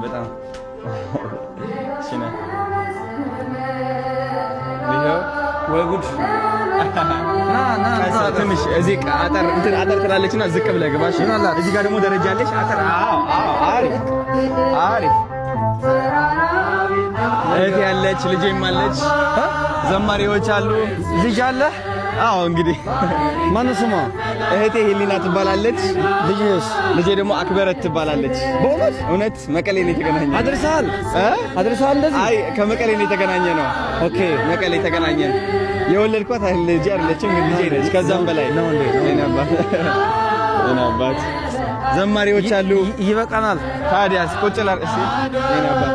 በጣም ሲና ሊሆን ወይ ጉድ ና ትንሽ እዚህ አጠር ትላለችና ዝቅ ብለህ ግባሽ። እዚህ ጋር ደግሞ ደረጃ አለሽ። አጠር አሪፍ እህቴ ያለች ልጄም አለች። ዘማሪዎች አሉ። ልጅ አለ? አዎ እንግዲህ ማን ስሟ? እህቴ ሄሊና ትባላለች። ልጄ ደግሞ አክበረት ትባላለች። በእውነት እውነት መቀሌ ነው የተገናኘ። አድርሰሃል እንደዚህ? አይ ከመቀሌ ነው የተገናኘ ነው። ኦኬ መቀሌ ተገናኘን። የወለድኳት ልጄ አይደለችም ግን ልጄ ነች። ከዛም በላይ ነው እንዴ? የኔ አባት ዘማሪዎች አሉ። ይበቃናል። ታዲያስ ቁጭ ላር እሺ። የኔ አባት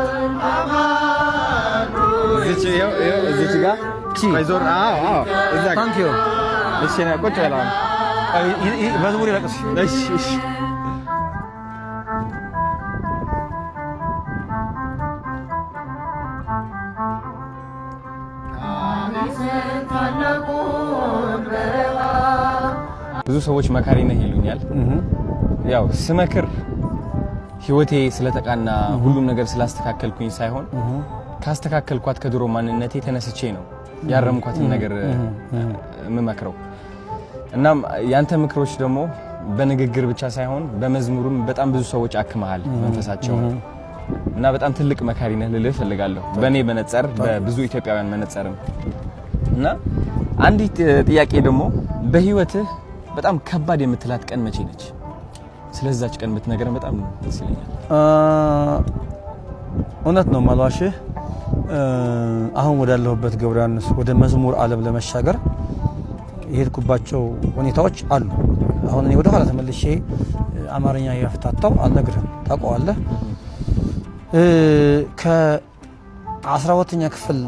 እዚች ጋር ባይዞር እዛ ታንክ ዩ እሺ ነው ቁጭ በላ መዝሙር ይለቅስ። እሺ ብዙ ሰዎች መካሪ ነህ ይሉኛል። ያው ስመክር ህይወቴ ስለተቃና ሁሉም ነገር ስላስተካከልኩኝ ሳይሆን ካስተካከልኳት ከድሮ ማንነቴ ተነስቼ ነው ያረምኳትን ነገር የምመክረው። እናም ያንተ ምክሮች ደግሞ በንግግር ብቻ ሳይሆን በመዝሙሩም በጣም ብዙ ሰዎች አክመሃል መንፈሳቸው እና በጣም ትልቅ መካሪ ነህ ልልህ እፈልጋለሁ። በኔ መነጽር በብዙ ኢትዮጵያውያን መነጽርም እና አንዲት ጥያቄ ደግሞ በህይወትህ በጣም ከባድ የምትላት ቀን መቼ ነች? ስለዛች ቀን ብትነግረን በጣም ደስ ይለኛል። እውነት ነው ማለዋሽህ አሁን ወዳለሁበት ገብረ ዮሐንስ ወደ መዝሙር ዓለም ለመሻገር የሄድኩባቸው ሁኔታዎች አሉ። አሁን እኔ ወደ ኋላ ተመልሼ አማርኛ ያፍታታው አልነግርህም፣ ታውቀዋለህ። ከ12ኛ ክፍል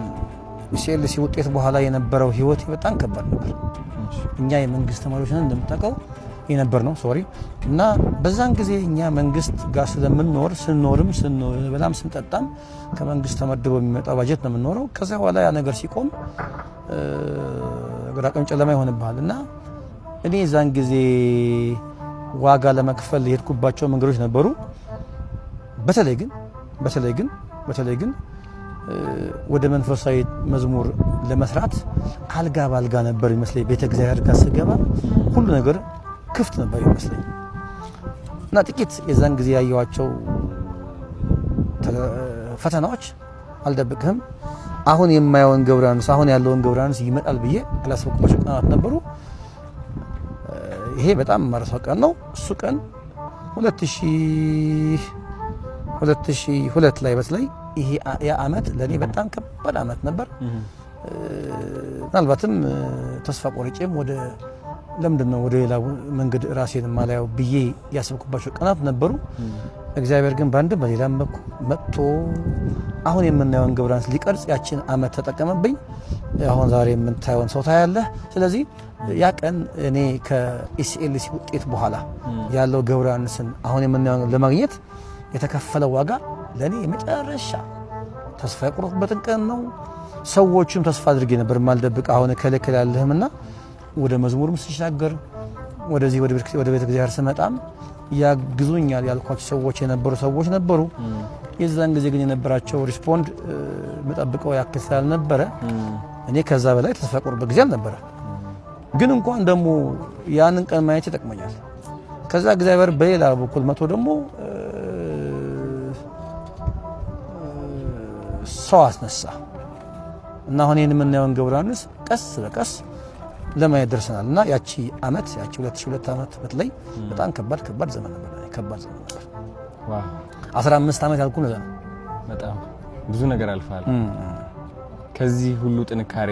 ሲኤልሲ ውጤት በኋላ የነበረው ህይወት በጣም ከባድ ነበር። እኛ የመንግስት ተማሪዎች ነን እንደምታውቀው የነበር ነው እና በዛን ጊዜ እኛ መንግስት ጋር ስለምንኖር ስንበላም ስንጠጣም ከመንግስት ተመድቦ የሚመጣ ባጀት ነው የምንኖረው። ከዛ በኋላ ያ ነገር ሲቆም ግራ ቀኝ ጨለማ ይሆንብሃል እና እኔ ዛን ጊዜ ዋጋ ለመክፈል የሄድኩባቸው መንገዶች ነበሩ። በተለይ ግን ወደ መንፈሳዊ መዝሙር ለመስራት አልጋ ባልጋ ነበር ይመስለኝ። ቤተ እግዚአብሔር ጋር ስገባ ሁሉ ነገር ክፍት ነበር ይመስለኝ እና ጥቂት የዛን ጊዜ ያየዋቸው ፈተናዎች አልደብቅህም። አሁን የማየውን ገብረ ዮሐንስ አሁን ያለውን ገብረ ዮሐንስ ይመጣል ብዬ ያላሰብኩባቸው ቀናት ነበሩ። ይሄ በጣም ማረሳው ቀን ነው። እሱ ቀን 2002 ላይ በተለይ ይሄ ያ አመት ለኔ በጣም ከባድ አመት ነበር። ምናልባትም ተስፋ ቆርጬም ለምንድነው ወደ ሌላ መንገድ ራሴን ማላየው ብዬ ያሰብኩባቸው ቀናት ነበሩ። እግዚአብሔር ግን ባንድ በሌላም በኩል መጥቶ አሁን የምናየውን ገብረ ዮሐንስ ሊቀርጽ ያችን አመት ተጠቀመብኝ። አሁን ዛሬ የምታየውን ሰው ታያለህ። ስለዚህ ያ ቀን እኔ ከኢሲኤልሲ ውጤት በኋላ ያለው ገብረ ዮሐንስን አሁን የምናየውን ለማግኘት የተከፈለው ዋጋ ለኔ የመጨረሻ ተስፋ የቆረጥኩበትን ቀን ነው። ሰዎችም ተስፋ አድርጌ ነበር ማልደብቅ አሁን ከለከለ ያለህምና ወደ መዝሙርም ስሻገር ወደዚህ ወደ ቤተ እግዚአብሔር ስመጣም ያግዙኛል ያልኳቸው ሰዎች ነበሩ። የዛን ጊዜ ግን የነበራቸው ሪስፖንድ መጠብቀው ያክል ስላልነበረ እኔ ከዛ በላይ ተስፋ ቆርጬበት ጊዜ አልነበረ። ግን እንኳን ደግሞ ያንን ቀን ማየት ይጠቅመኛል። ከዛ እግዚአብሔር በሌላ በኩል መቶ ደግሞ ሰው አስነሳ እና አሁን የምናየውን ገብረ ዮሐንስ ቀስ በቀስ ለማየት ደርሰናል እና ያቺ 2002 ዓመት በተለይ በጣም ከባድ ዘመን ነበር። ዋው 15 ዓመት ያልኩ ነው። በጣም ብዙ ነገር አልፋል። ከዚህ ሁሉ ጥንካሬ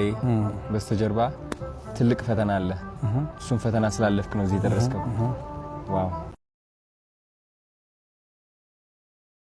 በስተጀርባ ትልቅ ፈተና አለ። እሱን ፈተና ስላለፍክ ነው እዚህ የደረስከው። ዋው